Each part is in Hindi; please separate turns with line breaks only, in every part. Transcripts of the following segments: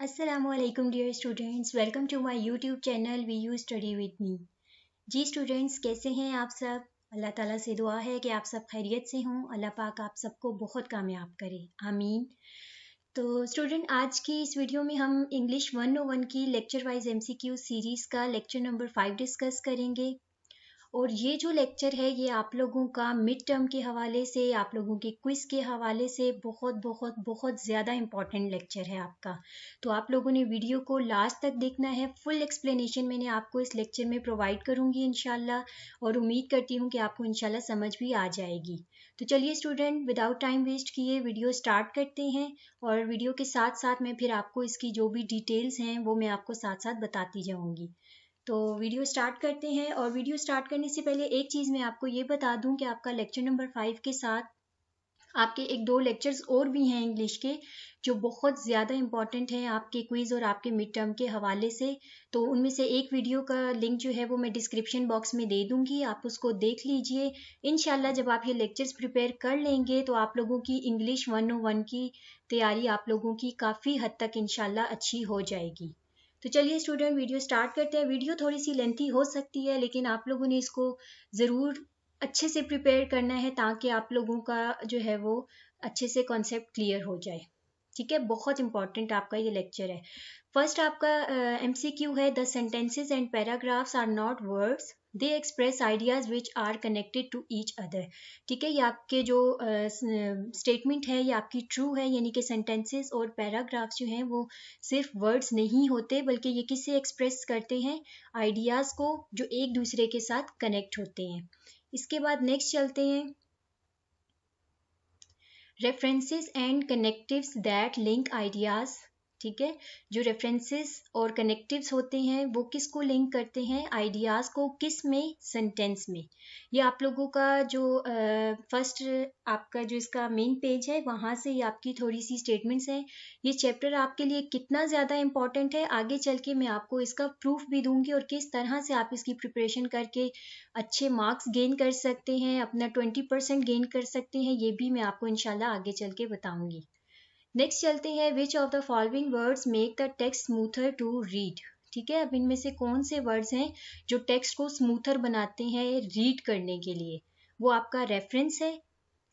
Assalamualaikum dear students, welcome to my YouTube channel VU Study with me। जी स्टूडेंट्स, कैसे हैं आप सब? अल्लाह ताला से दुआ है कि आप सब खैरियत से हों। अल्लाह पाक आप सबको बहुत कामयाब करे, आमीन। तो स्टूडेंट, आज की इस वीडियो में हम इंग्लिश 101 की लेक्चर वाइज MCQ सीरीज़ का लेक्चर नंबर 5 डिस्कस करेंगे। और ये जो लेक्चर है ये आप लोगों का मिड टर्म के हवाले से, आप लोगों के क्विज़ के हवाले से बहुत बहुत बहुत ज़्यादा इम्पॉर्टेंट लेक्चर है आपका। तो आप लोगों ने वीडियो को लास्ट तक देखना है। फुल एक्सप्लेनेशन मैंने आपको इस लेक्चर में प्रोवाइड करूँगी इंशाल्लाह, और उम्मीद करती हूँ कि आपको इंशाल्लाह समझ भी आ जाएगी। तो चलिए स्टूडेंट, विदाउट टाइम वेस्ट किए वीडियो स्टार्ट करते हैं। और वीडियो के साथ साथ मैं फिर आपको इसकी जो भी डिटेल्स हैं वो मैं आपको साथ साथ बताती जाऊँगी। तो वीडियो स्टार्ट करते हैं। और वीडियो स्टार्ट करने से पहले एक चीज़ मैं आपको ये बता दूं कि आपका लेक्चर नंबर 5 के साथ आपके एक दो लेक्चर्स और भी हैं इंग्लिश के, जो बहुत ज़्यादा इंपॉर्टेंट हैं आपके क्विज़ और आपके मिड टर्म के हवाले से। तो उनमें से एक वीडियो का लिंक जो है वो मैं डिस्क्रिप्शन बॉक्स में दे दूंगी, आप उसको देख लीजिए। इंशाल्लाह जब आप ये लेक्चर्स प्रिपेयर कर लेंगे तो आप लोगों की इंग्लिश 101 की तैयारी आप लोगों की काफ़ी हद तक इंशाल्लाह अच्छी हो जाएगी। तो चलिए स्टूडेंट, वीडियो स्टार्ट करते हैं। वीडियो थोड़ी सी लेंथी हो सकती है, लेकिन आप लोगों ने इसको ज़रूर अच्छे से प्रिपेयर करना है ताकि आप लोगों का जो है वो अच्छे से कॉन्सेप्ट क्लियर हो जाए। ठीक है, बहुत इंपॉर्टेंट आपका ये लेक्चर है। फर्स्ट आपका MCQ है, the sentences and paragraphs are not words, they express ideas which are connected to each other. ठीक है, ये आपके जो स्टेटमेंट है ये आपकी ट्रू है, यानी कि सेंटेंसेस और पैराग्राफ्स जो हैं वो सिर्फ वर्ड्स नहीं होते, बल्कि ये किससे एक्सप्रेस करते हैं? आइडियाज़ को, जो एक दूसरे के साथ कनेक्ट होते हैं। इसके बाद नेक्स्ट चलते हैं, references and connectives that link ideas. ठीक है, जो रेफरेंसेस और कनेक्टिव्स होते हैं वो किसको लिंक करते हैं? आइडियाज़ को। किस में? सेंटेंस में। ये आप लोगों का जो फर्स्ट आपका जो इसका मेन पेज है वहाँ से ये आपकी थोड़ी सी स्टेटमेंट्स हैं। ये चैप्टर आपके लिए कितना ज़्यादा इंपॉर्टेंट है आगे चल के मैं आपको इसका प्रूफ भी दूंगी, और किस तरह से आप इसकी प्रिपरेशन करके अच्छे मार्क्स गेन कर सकते हैं, अपना 20% गेन कर सकते हैं, ये भी मैं आपको इंशाल्लाह आगे चल के बताऊंगी। नेक्स्ट चलते हैं, which of the following words make the text smoother to read. ठीक है, अब इनमें से कौन से वर्ड्स हैं जो टेक्स्ट को स्मूथर बनाते हैं रीड करने के लिए? वो आपका रेफरेंस है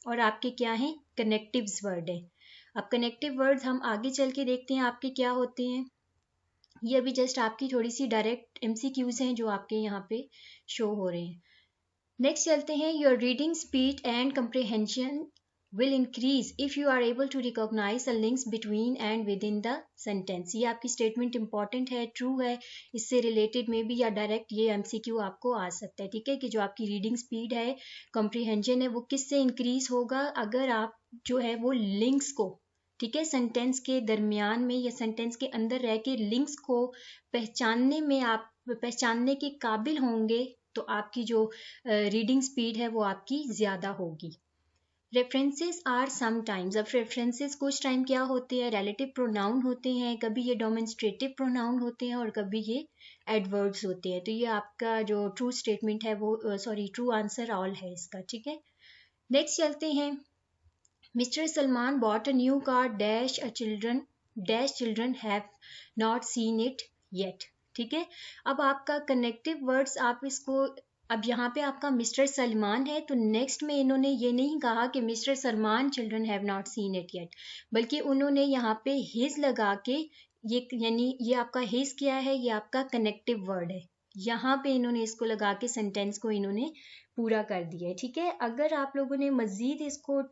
और आपके क्या हैं? कनेक्टिव्स वर्ड है। अब कनेक्टिव वर्ड्स हम आगे चल के देखते हैं आपके क्या होते हैं। ये अभी जस्ट आपकी थोड़ी सी डायरेक्ट MCQs हैं जो आपके यहाँ पे शो हो रहे हैं। नेक्स्ट चलते हैं, your reading speed and comprehension will increase if you are able to recognize the links between and within the sentence। ये आपकी स्टेटमेंट इंपॉर्टेंट है, ट्रू है, इससे रिलेटेड में भी या डायरेक्ट ये MCQ आपको आ सकता है। ठीक है, कि जो आपकी रीडिंग स्पीड है, कॉम्प्रीहेंशन है, वो किससे इंक्रीज होगा? अगर आप जो है वो लिंक्स को, ठीक है, सेंटेंस के दरमियान में या सेंटेंस के अंदर रह के लिंक्स को पहचानने में आप पहचानने के काबिल होंगे, तो आपकी जो रीडिंग स्पीड है वो आपकी ज़्यादा होगी। रेफरेंसेस आर समटाइम्स, अब रेफरेंसेस कुछ टाइम क्या होते हैं? रिलेटिव प्रोनाउन होते हैं, कभी ये डेमोन्स्ट्रेटिव प्रोनाउन होते हैं और कभी ये एडवर्ब्स होते हैं। तो ये आपका जो ट्रू स्टेटमेंट है वो ट्रू आंसर ऑल है इसका। ठीक है, नेक्स्ट चलते हैं, Mr. Salman bought a new car dash children have not seen it yet। ठीक है, अब आपका कनेक्टिव वर्ड्स आप इसको, अब यहाँ पे आपका मिस्टर सलमान है तो नेक्स्ट में इन्होंने ये नहीं कहा कि mister Salman children have not seen it yet, बल्कि उन्होंने यहाँ पे हिज लगा के, ये यानी ये आपका हिज क्या है? ये आपका कनेक्टिव वर्ड है। यहाँ पे इन्होंने इसको लगा के सेंटेंस को इन्होंने पूरा कर दिया है। ठीक है, अगर आप लोगों ने मज़ीद इसको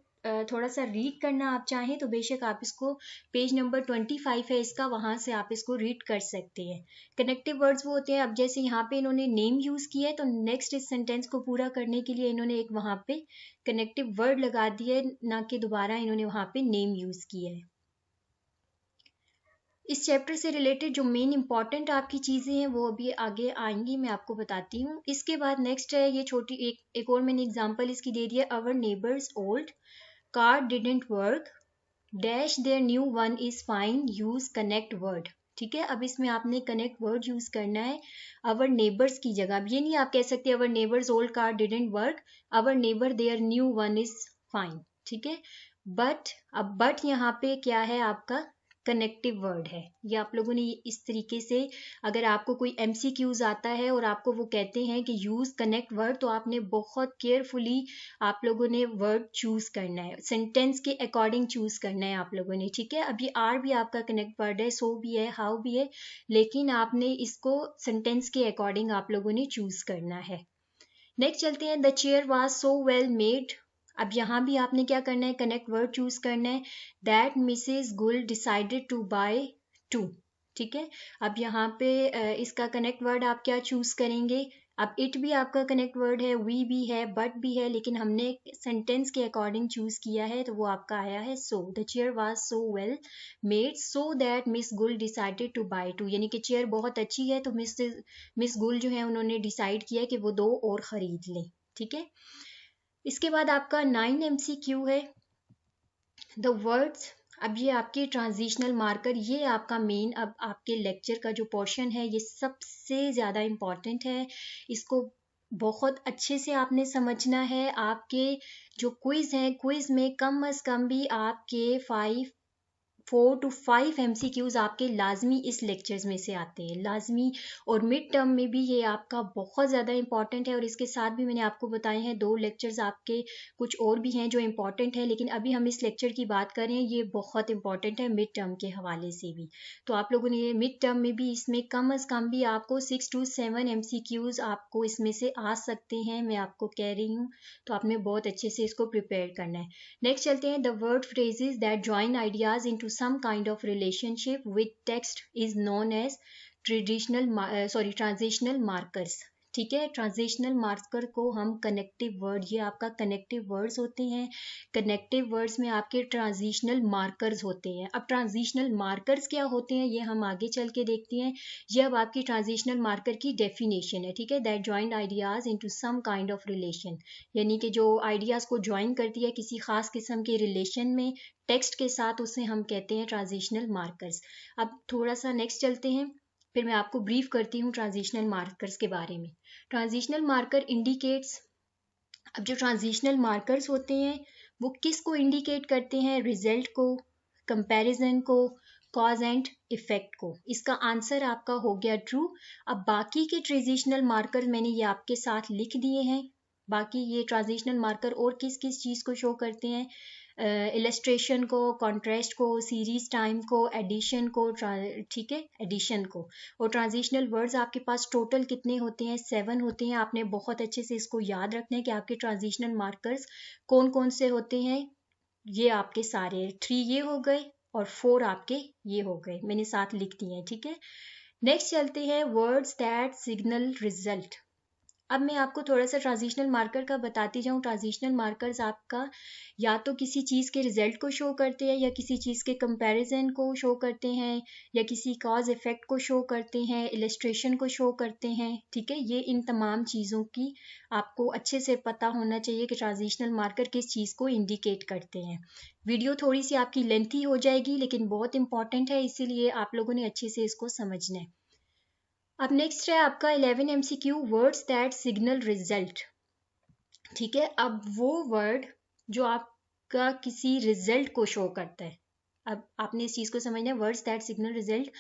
थोड़ा सा रीड करना आप चाहें तो बेशक आप इसको, पेज नंबर 25 है इसका, वहाँ से आप इसको रीड कर सकते हैं। कनेक्टिव वर्ड्स वो होते हैं, अब जैसे यहाँ पे इन्होंने नेम यूज़ किया है तो नेक्स्ट इस सेंटेंस को पूरा करने के लिए इन्होंने एक वहाँ पे कनेक्टिव वर्ड लगा दिया है, ना कि दोबारा इन्होंने वहाँ पे नेम यूज़ किया है। इस चैप्टर से रिलेटेड जो मेन इंपॉर्टेंट आपकी चीज़ें हैं वो अभी आगे आएंगी, मैं आपको बताती हूँ। इसके बाद नेक्स्ट है, ये छोटी एक और मैंने एग्जांपल इसकी दे दी है, अवर neighbours old car didn't work dash their new one is fine use connect word। ठीक है, अब इसमें आपने कनेक्ट वर्ड यूज करना है अवर नेबर्स की जगह। अब ये नहीं आप कह सकते अवर neighbours old car didn't work, our neighbour their new one is fine. ठीक है, बट अब बट यहाँ पे क्या है आपका? कनेक्टिव वर्ड है। ये आप लोगों ने इस तरीके से, अगर आपको कोई MCQs आता है और आपको वो कहते हैं कि यूज कनेक्ट वर्ड, तो आपने बहुत केयरफुली आप लोगों ने वर्ड चूज करना है, सेंटेंस के अकॉर्डिंग चूज करना है आप लोगों ने, ठीक है। अब ये आर भी आपका कनेक्ट वर्ड है, सो भी है, हाउ भी है, लेकिन आपने इसको सेंटेंस के अकॉर्डिंग आप लोगों ने चूज करना है। नेक्स्ट चलते हैं, the chair was so well made. अब यहाँ भी आपने क्या करना है, कनेक्ट वर्ड चूज करना है, दैट मिसेस गुल डिसाइडेड टू बाय 2, ठीक है। अब यहाँ पे इसका कनेक्ट वर्ड आप क्या चूज करेंगे। अब इट भी आपका कनेक्ट वर्ड है, वी भी है, बट भी है, लेकिन हमने सेंटेंस के अकॉर्डिंग चूज किया है, तो वो आपका आया है so. The chair was so well made so that miss Gul decided to buy 2, यानी कि चेयर बहुत अच्छी है तो मिस गुल जो है उन्होंने डिसाइड किया कि वो 2 और खरीद लें, ठीक है। इसके बाद आपका 9 MCQ है, द वर्ड्स। अब ये आपके ट्रांजिशनल मार्कर, ये आपका मेन, अब आपके लेक्चर का जो पोर्शन है ये सबसे ज़्यादा इम्पॉर्टेंट है। इसको बहुत अच्छे से आपने समझना है। आपके जो क्विज़ हैं, क्विज़ में कम अज़ कम भी आपके 4 to 5 MCQs आपके लाजमी इस लेक्चर्स में से आते हैं, लाजमी। और मिड टर्म में भी ये आपका बहुत ज़्यादा इंपॉर्टेंट है। और इसके साथ भी मैंने आपको बताए हैं 2 लेक्चर्स आपके कुछ और भी हैं जो इंपॉर्टेंट है, लेकिन अभी हम इस लेक्चर की बात कर रहे हैं, ये बहुत इंपॉर्टेंट है मिड टर्म के हवाले से भी। तो आप लोगों ने मिड टर्म में भी इसमें कम अज़ कम भी आपको 6 to 7 MCQs आपको इसमें से आ सकते हैं, मैं आपको कह रही हूँ। तो आपने बहुत अच्छे से इसको प्रिपेयर करना है। नेक्स्ट चलते हैं, the word phrases that join ideas into some kind of relationship with text is known as transitional markers, ठीक है। ट्रांजिशनल मार्कर को हम कनेक्टिव वर्ड, ये आपका कनेक्टिव वर्ड्स होते हैं। कनेक्टिव वर्ड्स में आपके ट्रांजिशनल मार्कर्स होते हैं। अब ट्रांजिशनल मार्कर्स क्या होते हैं ये हम आगे चल के देखते हैं। ये अब आपकी ट्रांजिशनल मार्कर की डेफिनेशन है, ठीक है। That joined ideas into some kind of relation, यानी कि जो आइडियाज को ज्वाइन करती है किसी खास किस्म के रिलेशन में टेक्स्ट के साथ, उसे हम कहते हैं ट्रांजिशनल मार्कर्स। अब थोड़ा सा नेक्स्ट चलते हैं, फिर मैं आपको ब्रीफ करती हूँ ट्रांजिशनल मार्कर्स के बारे में। ट्रांजिशनल मार्कर इंडिकेट्स, अब जो ट्रांजिशनल मार्कर्स होते हैं वो किस को इंडिकेट करते हैं, रिजल्ट को, कंपैरिजन को, कॉज एंड इफेक्ट को। इसका आंसर आपका हो गया ट्रू। अब बाकी के ट्रांजिशनल मार्कर मैंने ये आपके साथ लिख दिए हैं। बाकी ये ट्रांजिशनल मार्कर और किस किस चीज़ को शो करते हैं, इलस्ट्रेशन को, कॉन्ट्रास्ट को, सीरीज टाइम को, एडिशन को, ठीक है, एडिशन को। और ट्रांजिशनल वर्ड्स आपके पास टोटल कितने होते हैं, 7 होते हैं। आपने बहुत अच्छे से इसको याद रखना है कि आपके ट्रांजिशनल मार्कर्स कौन कौन से होते हैं। ये आपके सारे 3 ये हो गए और 4 आपके ये हो गए, मैंने साथ लिख दिए हैं, ठीक है। नेक्स्ट चलते हैं, वर्ड्स दैट सिग्नल रिजल्ट। अब मैं आपको थोड़ा सा ट्रांजिशनल मार्कर का बताती जाऊँ। ट्रांजिशनल मार्कर्स आपका या तो किसी चीज़ के रिजल्ट को शो करते हैं, या किसी चीज़ के कंपैरिजन को शो करते हैं, या किसी कॉज इफेक्ट को शो करते हैं, इलस्ट्रेशन को शो करते हैं, ठीक है। ये इन तमाम चीज़ों की आपको अच्छे से पता होना चाहिए कि ट्रांजिशनल मार्कर किस चीज़ को इंडिकेट करते हैं। वीडियो थोड़ी सी आपकी लेंथी हो जाएगी, लेकिन बहुत इंपॉर्टेंट है, इसीलिए आप लोगों ने अच्छे से इसको समझना है। अब नेक्स्ट है आपका 11 MCQ, words that signal result, ठीक है। अब वो वर्ड जो आपका किसी रिजल्ट को शो करता है, अब आपने इस चीज़ को समझना है, वर्ड्स दैट सिग्नल रिजल्ट,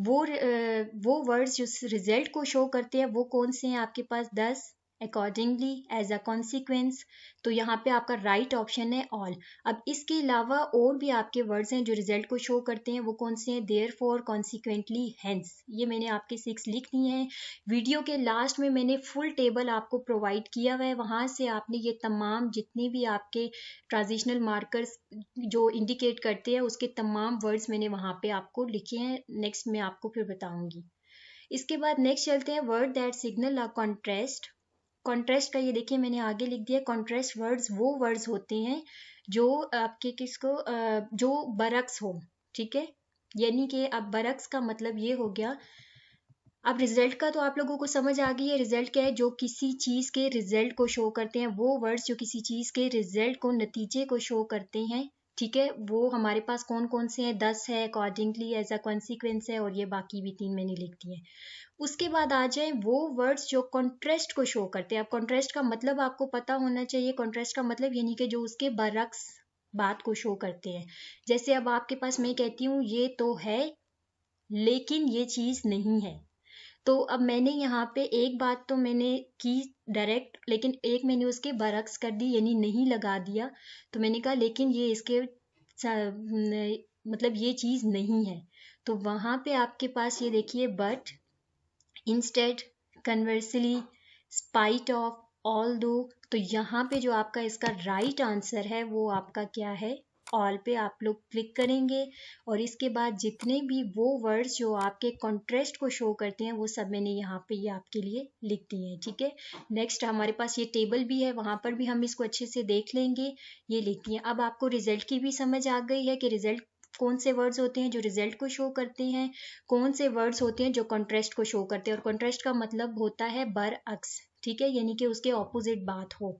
वो वर्ड्स जो रिजल्ट को शो करते हैं वो कौन से हैं आपके पास, 10, अकॉर्डिंगली, एज अ कॉन्सिक्वेंस। तो यहाँ पे आपका राइट ऑप्शन है ऑल। अब इसके अलावा और भी आपके वर्ड्स हैं जो रिजल्ट को शो करते हैं, वो कौन से हैं, देयरफॉर, कॉन्सिक्वेंटली, हेंस। ये मैंने आपके 6 लिख दिए हैं। वीडियो के लास्ट में मैंने फुल टेबल आपको प्रोवाइड किया हुआ है, वहाँ से आपने ये तमाम जितने भी आपके ट्रांजिशनल मार्कर्स जो इंडिकेट करते हैं उसके तमाम वर्ड्स मैंने वहाँ पे आपको लिखे हैं। नेक्स्ट मैं आपको फिर बताऊंगी। इसके बाद नेक्स्ट चलते हैं, word that signal a contrast. Contrast का ये देखिए मैंने आगे लिख दिया। कॉन्ट्रास्ट वर्ड्स वो वर्ड्स होते हैं जो आपके किसको जो बरक्स हो, ठीक है। यानी कि अब बरक्स का मतलब ये हो गया, अब रिजल्ट का तो आप लोगों को समझ आ गई है। रिजल्ट क्या है, जो किसी चीज़ के रिजल्ट को शो करते हैं, वो वर्ड्स जो किसी चीज़ के रिजल्ट को, नतीजे को शो करते हैं, ठीक है। वो हमारे पास कौन कौन से हैं, 10 है, अकॉर्डिंगली, एज अ कॉन्सिक्वेंस है, और ये बाकी भी 3 मैंने लिख दिए। उसके बाद आ जाए वो वर्ड्स जो कॉन्ट्रास्ट को शो करते हैं। अब कॉन्ट्रास्ट का मतलब आपको पता होना चाहिए। कॉन्ट्रास्ट का मतलब यानी कि जो उसके बरक्स बात को शो करते हैं। जैसे अब आपके पास मैं कहती हूँ ये तो है लेकिन ये चीज़ नहीं है, तो अब मैंने यहाँ पे एक बात तो मैंने की डायरेक्ट, लेकिन एक मैंने उसके बरक्स कर दी, यानी नहीं लगा दिया। तो मैंने कहा लेकिन ये इसके मतलब ये चीज़ नहीं है, तो वहाँ पे आपके पास ये देखिए but, instead, conversely, spite of, all दो। तो यहाँ पे जो आपका इसका राइट आंसर है वो आपका क्या है, ऑल पे आप लोग क्लिक करेंगे और इसके बाद जितने भी वो वर्ड्स जो आपके कॉन्ट्रास्ट को शो करते हैं वो सब मैंने यहाँ पे ये आपके लिए लिख दिए हैं, ठीक है। नेक्स्ट हमारे पास ये टेबल भी है, वहाँ पर भी हम इसको अच्छे से देख लेंगे, ये लिख दिए। अब आपको रिजल्ट की भी समझ आ गई है कि रिजल्ट कौन से वर्ड्स होते हैं जो रिजल्ट को शो करते हैं, कौन से वर्ड्स होते हैं जो कॉन्ट्रास्ट को शो करते हैं। और कॉन्ट्रास्ट का मतलब होता है बरअक्स, ठीक है, यानी कि उसके ऑपोजिट बात हो।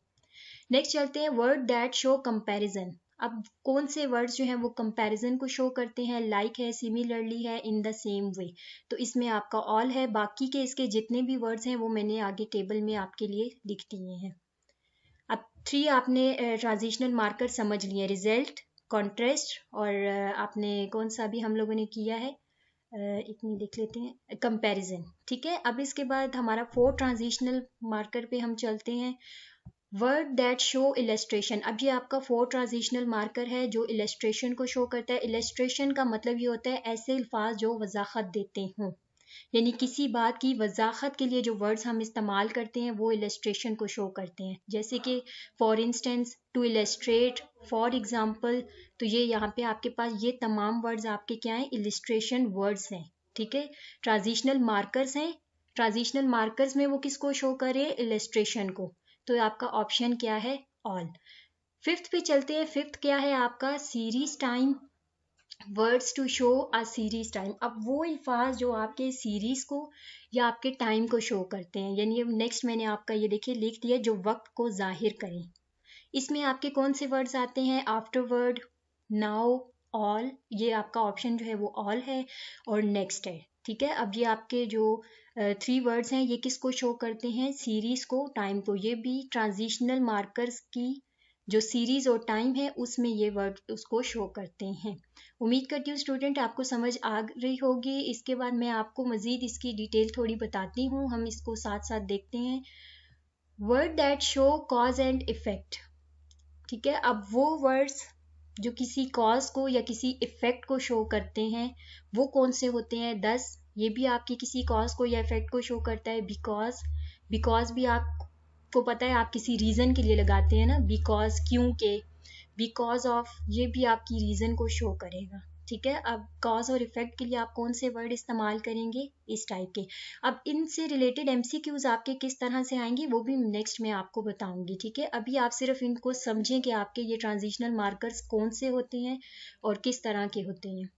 नेक्स्ट चलते हैं वर्ड दैट शो कंपैरिजन। अब कौन से वर्ड्स जो हैं वो कंपैरिजन को शो करते हैं, लाइक है, सिमिलरली है, इन द सेम वे। तो इसमें आपका ऑल है, बाकी के इसके जितने भी वर्ड्स हैं वो मैंने आगे टेबल में आपके लिए लिख दिए हैं। अब 3 आपने ट्रांजिशनल मार्कर समझ लिए, रिजल्ट, कॉन्ट्रास्ट और आपने कौन सा भी हम लोगों ने किया है, एक मिनट देख लेते हैं, कंपैरिजन, ठीक है। अब इसके बाद हमारा 4 ट्रांजिशनल मार्कर पे हम चलते हैं, वर्ड दैट शो इलस्ट्रेशन। अब ये आपका 4 ट्रांजिशनल मार्कर है जो इलस्ट्रेशन को शो करता है। इलस्ट्रेशन का मतलब ये होता है ऐसे अल्फाज जो वजाहत देते हों, यानी किसी बात की वजाहत के लिए जो वर्ड्स हम इस्तेमाल करते हैं वो इलस्ट्रेशन को शो करते हैं। जैसे कि for instance, to illustrate, for example. तो ये यहाँ पे आपके पास ये तमाम वर्ड्स आपके क्या हैं, इलस्ट्रेशन वर्ड्स हैं, ठीक है। ट्रांजिशनल मार्कर्स हैं, ट्रांजिशनल मार्कर्स में वो किसको शो करे, इलस्ट्रेशन को। तो आपका ऑप्शन क्या है, ऑल। 5th पे चलते हैं, 5th क्या है आपका, series time, words to show a series time. अब वो अल्फाज जो आपके सीरीज को या आपके टाइम को शो करते हैं, यानी नेक्स्ट मैंने आपका ये देखिए लिख दिया, जो वक्त को जाहिर करें। इसमें आपके कौन से वर्ड्स आते हैं, आफ्टरवर्ड, नाउ, ऑल। ये आपका ऑप्शन जो है वो ऑल है और नेक्स्ट है, ठीक है। अब ये आपके जो 3 वर्ड्स हैं ये किसको शो करते हैं, सीरीज को, टाइम को। ये भी ट्रांजिशनल मार्कर्स की जो सीरीज और टाइम है उसमें ये वर्ड उसको शो करते हैं। उम्मीद करती हूँ स्टूडेंट आपको समझ आ रही होगी। इसके बाद मैं आपको मजीद इसकी डिटेल थोड़ी बताती हूँ, हम इसको साथ साथ देखते हैं। Word that show cause and effect, ठीक है। अब वो वर्ड्स जो किसी कॉज को या किसी इफेक्ट को शो करते हैं वो कौन से होते हैं, 10। ये भी आपकी किसी कॉज को या इफेक्ट को शो करता है। बिकॉज, बिकॉज भी आपको पता है आप किसी रीजन के लिए लगाते हैं ना, बिकॉज, क्योंकि, बिकॉज ऑफ, ये भी आपकी रीजन को शो करेगा, ठीक है। अब कॉज और इफेक्ट के लिए आप कौन से वर्ड इस्तेमाल करेंगे, इस टाइप के। अब इनसे रिलेटेड एमसीक्यूज आपके किस तरह से आएंगे वो भी नेक्स्ट मैं आपको बताऊंगी, ठीक है। अभी आप सिर्फ इनको समझें कि आपके ये ट्रांजिशनल मार्कर्स कौन से होते हैं और किस तरह के होते हैं।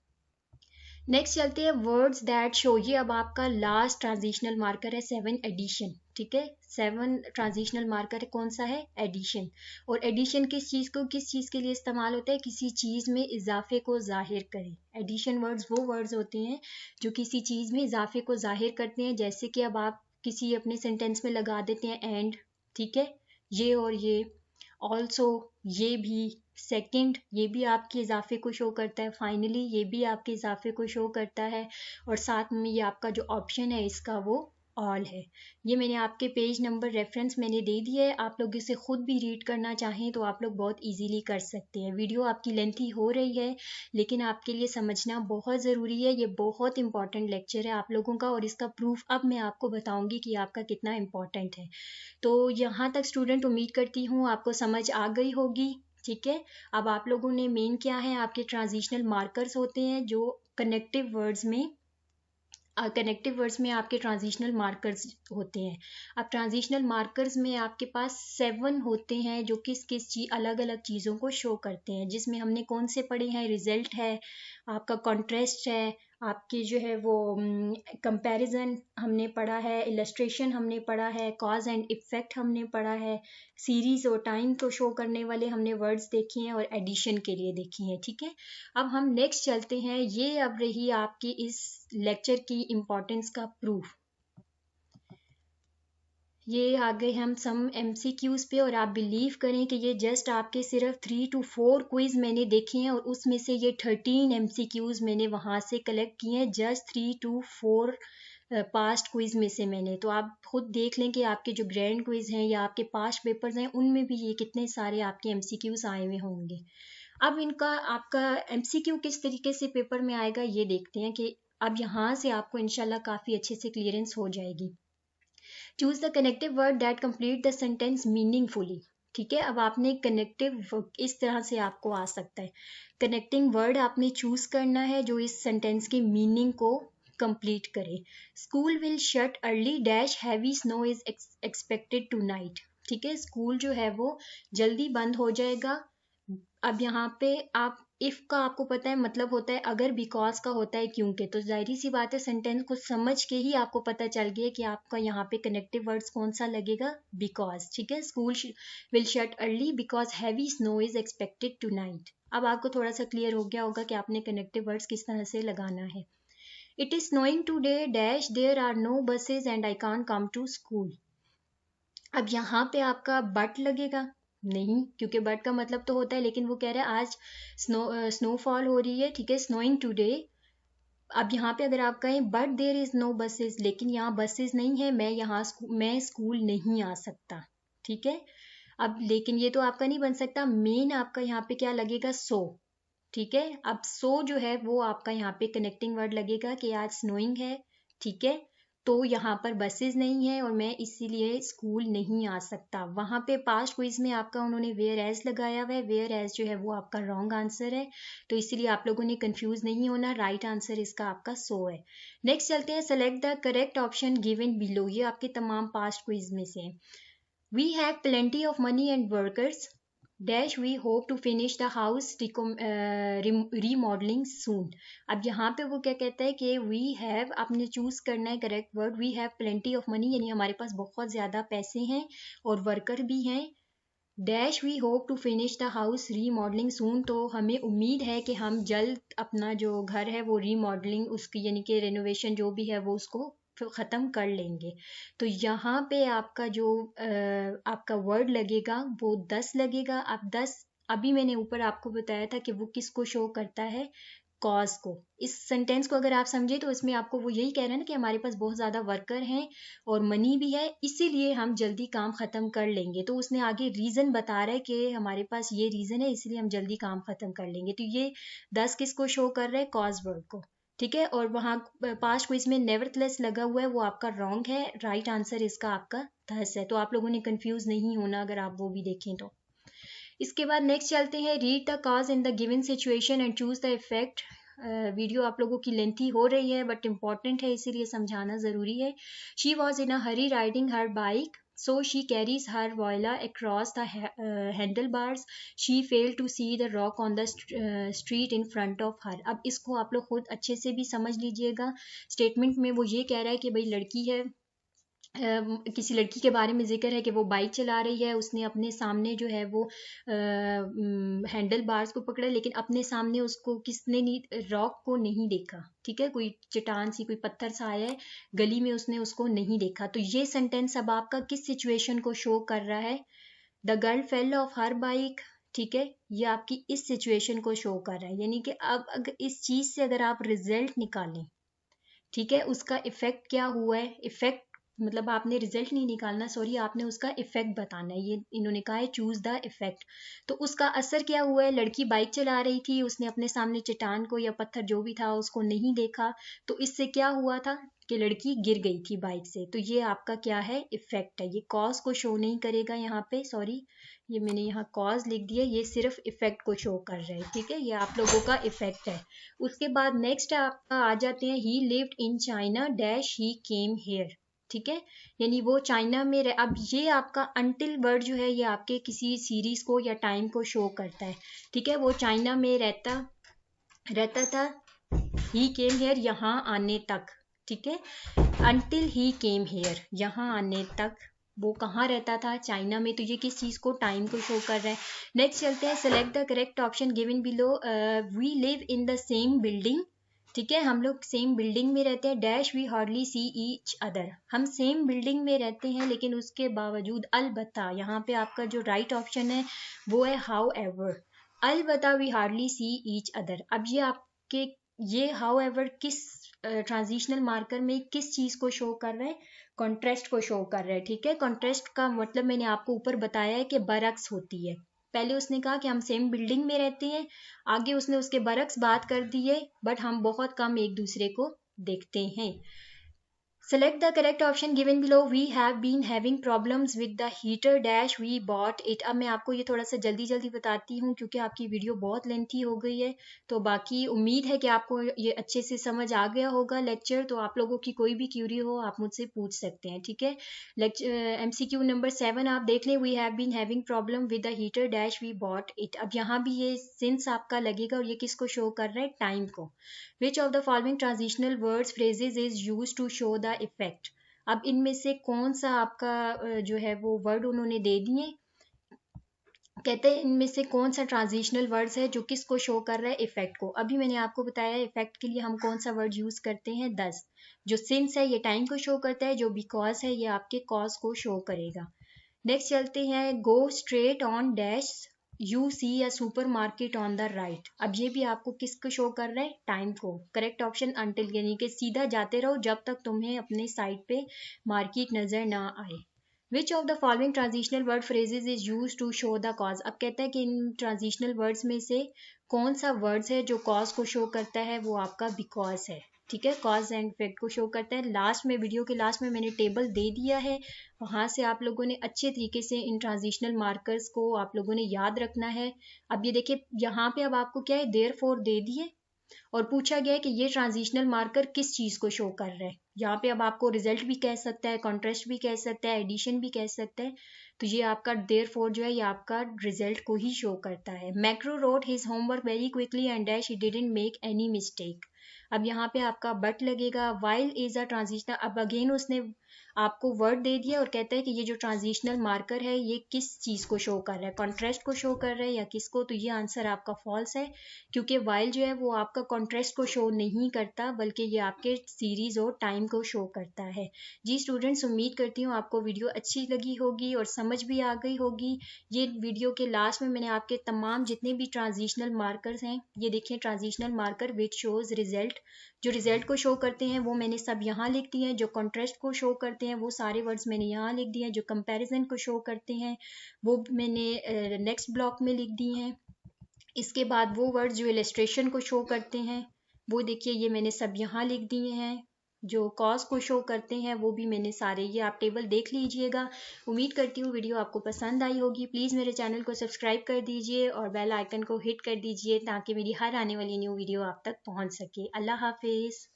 नेक्स्ट चलते हैं वर्ड्स दैट शो। ये अब आपका लास्ट ट्रांजिशनल मार्कर है 7, एडिशन, ठीक है। 7 ट्रांजिशनल मार्कर कौन सा है, एडिशन। और एडिशन किस चीज़ के लिए इस्तेमाल होता है, किसी चीज़ में इजाफे को जाहिर करें। एडिशन वर्ड्स वो वर्ड्स होते हैं जो किसी चीज़ में इजाफे को जाहिर करते हैं। जैसे कि अब आप किसी अपने सेंटेंस में लगा देते हैं एंड, ठीक है, ये और ये, ऑल्सो, ये भी, सेकंड, ये भी आपके इजाफे को शो करता है, फाइनली ये भी आपके इजाफे को शो करता है, और साथ में ये आपका जो ऑप्शन है इसका वो ऑल है। ये मैंने आपके पेज नंबर रेफरेंस मैंने दे दिया है, आप लोग इसे खुद भी रीड करना चाहें तो आप लोग बहुत इजीली कर सकते हैं। वीडियो आपकी लेंथी हो रही है लेकिन आपके लिए समझना बहुत ज़रूरी है, ये बहुत इंपॉर्टेंट लेक्चर है आप लोगों का, और इसका प्रूफ अब मैं आपको बताऊंगी कि आपका कितना इंपॉर्टेंट है। तो यहाँ तक स्टूडेंट उम्मीद करती हूँ आपको समझ आ गई होगी, ठीक है। अब आप लोगों ने मेन क्या है, आपके ट्रांजिशनल मार्कर्स होते हैं जो कनेक्टिव वर्ड्स में आपके ट्रांजिशनल मार्कर्स होते हैं। अब ट्रांजिशनल मार्कर्स में आपके पास 7 होते हैं जो किस किस चीज अलग अलग चीज़ों को शो करते हैं, जिसमें हमने कौन से पढ़े हैं, रिजल्ट है, आपका कॉन्ट्रास्ट है, आपके जो है वो कंपैरिजन हमने पढ़ा है, इलस्ट्रेशन हमने पढ़ा है, कॉज एंड इफेक्ट हमने पढ़ा है, सीरीज और टाइम को शो करने वाले हमने वर्ड्स देखे हैं और एडिशन के लिए देखी हैं, ठीक है। अब हम नेक्स्ट चलते हैं, ये अब रही आपकी इस लेक्चर की इम्पोर्टेंस का प्रूफ। ये आ गए हम सम MCQs पे, और आप बिलीव करें कि ये जस्ट आपके सिर्फ 3 to 4 क्विज मैंने देखे हैं, और उसमें से ये 13 MCQs मैंने वहाँ से कलेक्ट किए हैं, जस्ट 3 to 4 पास्ट क्विज में से मैंने। तो आप खुद देख लें कि आपके जो ग्रैंड क्विज हैं या आपके पास्ट पेपर्स हैं उनमें भी ये कितने सारे आपके MCQs आए हुए होंगे। अब इनका आपका MCQ किस तरीके से पेपर में आएगा ये देखते हैं कि अब यहाँ से आपको इंशाल्लाह काफ़ी अच्छे से क्लियरेंस हो जाएगी। Choose the connective word that complete the sentence meaningfully. ठीक है, अब आपने कनेक्टिव इस तरह से आपको आ सकता है, कनेक्टिंग वर्ड आपने चूज करना है जो इस सेंटेंस की मीनिंग को कंप्लीट करे। School will shut early dash heavy snow is expected tonight. ठीक है, स्कूल जो है वो जल्दी बंद हो जाएगा। अब यहाँ पे आप इफ का आपको पता है मतलब होता है अगर, बिकॉज का होता है क्योंकि, तो जाहिर सी बात है सेंटेंस को समझ के ही आपको पता चल गया कि आपका यहाँ पे कनेक्टिव वर्ड्स कौन सा लगेगा, बिकॉज। ठीक है, school will shut early because heavy snow is expected tonight. अब आपको थोड़ा सा क्लियर हो गया होगा कि आपने कनेक्टिव वर्ड्स किस तरह से लगाना है। It is snowing today dash there are no buses and I can't come to school. अब यहाँ पे आपका बट लगेगा नहीं, क्योंकि बट का मतलब तो होता है, लेकिन वो कह रहा है आज स्नोफॉल हो रही है। ठीक है, स्नोइंग टुडे। अब यहाँ पे अगर आप कहें but there is no buses, लेकिन यहाँ बसेस नहीं है, मैं स्कूल नहीं आ सकता। ठीक है, अब लेकिन ये तो आपका नहीं बन सकता, मेन आपका यहाँ पे क्या लगेगा, सो। ठीक है, अब सो जो है वो आपका यहाँ पे कनेक्टिंग वर्ड लगेगा कि आज स्नोइंग है। ठीक है, तो यहाँ पर बसेस नहीं है और मैं इसीलिए स्कूल नहीं आ सकता। वहाँ पे पास्ट क्विज में आपका उन्होंने वेयर एज लगाया हुआ है, वेयर एज जो है वो आपका रॉन्ग आंसर है, तो इसीलिए आप लोगों ने कंफ्यूज नहीं होना, राइट आंसर इसका आपका सो है। नेक्स्ट चलते हैं, select the correct option given below. ये आपके तमाम पास्ट क्विज में से है। We have plenty of money and workers dash we hope to finish the house remodelling soon. अब यहाँ पे वो क्या कहता है कि वी हैव, आपने चूज करना है correct word, we have plenty of money, यानी हमारे पास बहुत ज्यादा पैसे हैं और वर्कर भी हैं। Dash we hope to finish the house remodelling soon, तो हमें उम्मीद है कि हम जल्द अपना जो घर है वो रीमॉडलिंग उसकी यानी कि रेनोवेशन जो भी है वो उसको ख़त्म कर लेंगे। तो यहाँ पे आपका जो आपका वर्ड लगेगा वो 10 लगेगा। अब 10 अभी मैंने ऊपर आपको बताया था कि वो किसको शो करता है, कॉज को। इस सेंटेंस को अगर आप समझे तो इसमें आपको वो यही कह रहे हैं ना कि हमारे पास बहुत ज़्यादा वर्कर हैं और मनी भी है, इसीलिए हम जल्दी काम ख़त्म कर लेंगे। तो उसने आगे रीज़न बता रहा है कि हमारे पास ये रीज़न है इसलिए हम जल्दी काम ख़त्म कर लेंगे। तो ये 10 किसको शो कर रहा है, कॉज वर्ड को। ठीक है, और वहाँ पास्ट क्विज में नेवरथलेस लगा हुआ है, वो आपका रॉन्ग है, राइट आंसर इसका आपका 10 है। तो आप लोगों ने कंफ्यूज नहीं होना अगर आप वो भी देखें तो। इसके बाद नेक्स्ट चलते हैं, read the cause in the given situation and choose the effect. Video आप लोगों की लेंथी हो रही है बट इम्पॉर्टेंट है इसीलिए समझाना ज़रूरी है। She was in a Hari riding her bike, so she carries her voila across the handlebars. She failed to see the rock on the street in front of her. अब इसको आप लोग खुद अच्छे से भी समझ लीजिएगा। स्टेटमेंट में वो ये कह रहा है कि भाई लड़की है, किसी लड़की के बारे में जिक्र है कि वो बाइक चला रही है, उसने अपने सामने जो है वो हैंडल बार्स को पकड़ा, लेकिन अपने सामने उसको किसने नहीं, रॉक को नहीं देखा। ठीक है, कोई चट्टान सी कोई पत्थर सा आया है गली में, उसने उसको नहीं देखा। तो ये सेंटेंस अब आपका किस सिचुएशन को शो कर रहा है, the girl fell of her bike. ठीक है, ये आपकी इस सिचुएशन को शो कर रहा है, यानी कि अब अगर इस चीज से अगर आप रिजल्ट निकालें, ठीक है, उसका इफेक्ट क्या हुआ है, इफेक्ट मतलब आपने रिजल्ट नहीं निकालना, सॉरी, आपने उसका इफेक्ट बताना है। ये इन्होंने कहा है चूज द इफेक्ट। तो उसका असर क्या हुआ है, लड़की बाइक चला रही थी, उसने अपने सामने चट्टान को या पत्थर जो भी था उसको नहीं देखा, तो इससे क्या हुआ था कि लड़की गिर गई थी बाइक से। तो ये आपका क्या है, इफेक्ट है। ये कॉज को शो नहीं करेगा यहाँ पे, सॉरी, ये मैंने यहाँ कॉज लिख दिया, ये सिर्फ इफेक्ट को शो कर रहा है। ठीक है, ये आप लोगों का इफेक्ट है। उसके बाद नेक्स्ट आपका आ जाते हैं, ही lived in China dash he came here. ठीक है, यानी वो चाइना में अब ये आपका अनटिल वर्ड जो है ये आपके किसी सीरीज को या टाइम को शो करता है। ठीक है, वो चाइना में रहता था, ही केम हेयर, यहाँ आने तक। ठीक है, अनटिल ही केम हेयर, यहाँ आने तक वो कहाँ रहता था, चाइना में। तो ये किस चीज को, टाइम को शो कर रहा है। नेक्स्ट चलते हैं, select the correct option given below. We live in the same building ठीक है, हम लोग सेम बिल्डिंग में रहते हैं, dash we hardly see each other, हम सेम बिल्डिंग में रहते हैं लेकिन उसके बावजूद, अलबत्ता, यहाँ पे आपका जो राइट ऑप्शन है वो है हाउ एवर, अलबत्ता we hardly see each other. अब ये आपके, ये हाउ एवर किस ट्रांजिशनल मार्कर में किस चीज को शो कर रहा है, कॉन्ट्रास्ट को शो कर रहा है। ठीक है, कॉन्ट्रास्ट का मतलब मैंने आपको ऊपर बताया है कि बरक्स होती है। पहले उसने कहा कि हम सेम बिल्डिंग में रहते हैं, आगे उसने उसके बरक्स बात कर दी है, बट हम बहुत कम एक दूसरे को देखते हैं। Select the correct option given below. We have been having problems with the heater dash we bought it. अब मैं आपको ये थोड़ा सा जल्दी जल्दी बताती हूँ क्योंकि आपकी वीडियो बहुत लेंथी हो गई है, तो बाकी उम्मीद है कि आपको ये अच्छे से समझ आ गया होगा लेक्चर। तो आप लोगों की कोई भी क्यूरी हो आप मुझसे पूछ सकते हैं। ठीक है, MCQ नंबर 7 आप देख लें। We have been having problem with the heater dash we bought it. अब यहाँ भी ये सिंस आपका लगेगा और ये किसको शो कर रहा है, टाइम को। Which of the following transitional words phrases is used to show the effect? अब इनमें से कौन सा आपका जो है वो वर्ड उन्होंने दे दिए, कहते हैं इनमें से कौन सा ट्रांजिशनल वर्ड्स है जो किसको शो कर रहा है, इफेक्ट को। अभी मैंने आपको बताया इफेक्ट के लिए हम कौन सा वर्ड यूज करते हैं, दस। जो सिंस है ये टाइम को शो करता है, जो बिकॉज है ये आपके कॉज को शो करेगा। नेक्स्ट चलते हैं, go straight on dash you see a supermarket on the right. अब ये भी आपको किसको शो कर रहा है, टाइम को। करेक्ट ऑप्शन अंटिल, यानी कि सीधा जाते रहो जब तक तुम्हें अपने साइड पे मार्केट नजर ना आए। Which of the following transitional word phrases is use to show the cause. अब कहता है कि इन ट्रांजिशनल वर्ड्स में से कौन सा वर्ड्स है जो कॉज को शो करता है, वो आपका बिकॉज है। ठीक है, कॉज एंड इफेक्ट को शो करता है। लास्ट में, वीडियो के लास्ट में मैंने टेबल दे दिया है, वहां से आप लोगों ने अच्छे तरीके से इन ट्रांजिशनल मार्कर्स को आप लोगों ने याद रखना है। अब ये देखिए यहाँ पे अब आपको क्या है, देयरफॉर दे दिए और पूछा गया है कि ये ट्रांजिशनल मार्कर किस चीज को शो कर रहा है। यहाँ पे अब आपको रिजल्ट भी कह सकता है, कॉन्ट्रास्ट भी कह सकता है, एडिशन भी कह सकता है। तो ये आपका देयरफॉर जो है ये आपका रिजल्ट को ही शो करता है। Macro road his homework very quickly and dash he didn't make any mistake. अब यहाँ पे आपका बट लगेगा। वाइल इज अ ट्रांजिशनल, अब अगेन उसने आपको वर्ड दे दिया और कहता है कि ये जो ट्रांजिशनल मार्कर है ये किस चीज को शो कर रहा है, कॉन्ट्रास्ट को शो कर रहा है या किसको। तो ये आंसर आपका फॉल्स है, क्योंकि वाइल जो है वो आपका कॉन्ट्रास्ट को शो नहीं करता, बल्कि ये आपके सीरीज और टाइम को शो करता है। जी स्टूडेंट्स, उम्मीद करती हूँ आपको वीडियो अच्छी लगी होगी और समझ भी आ गई होगी। ये वीडियो के लास्ट में मैंने आपके तमाम जितने भी ट्रांजिशनल मार्कर्स हैं, ये देखिए transitional marker which shows result, जो रिजल्ट को शो करते हैं वो मैंने सब यहाँ लिख दिए हैं, जो कॉन्ट्रास्ट को शो करते हैं वो सारे वर्ड्स मैंने यहाँ लिख दिए हैं, जो कंपैरिजन को शो करते हैं वो मैंने नेक्स्ट ब्लॉक में लिख दिए हैं। इसके बाद वो वर्ड्स जो इलस्ट्रेशन को शो करते हैं वो देखिए ये मैंने सब यहाँ लिख दिए हैं। जो कॉज को शो करते हैं वो भी मैंने सारे, ये आप टेबल देख लीजिएगा। उम्मीद करती हूँ वीडियो आपको पसंद आई होगी। प्लीज़ मेरे चैनल को सब्सक्राइब कर दीजिए और बेल आइकन को हिट कर दीजिए ताकि मेरी हर आने वाली न्यू वीडियो आप तक पहुँच सके। अल्लाह हाफिज़।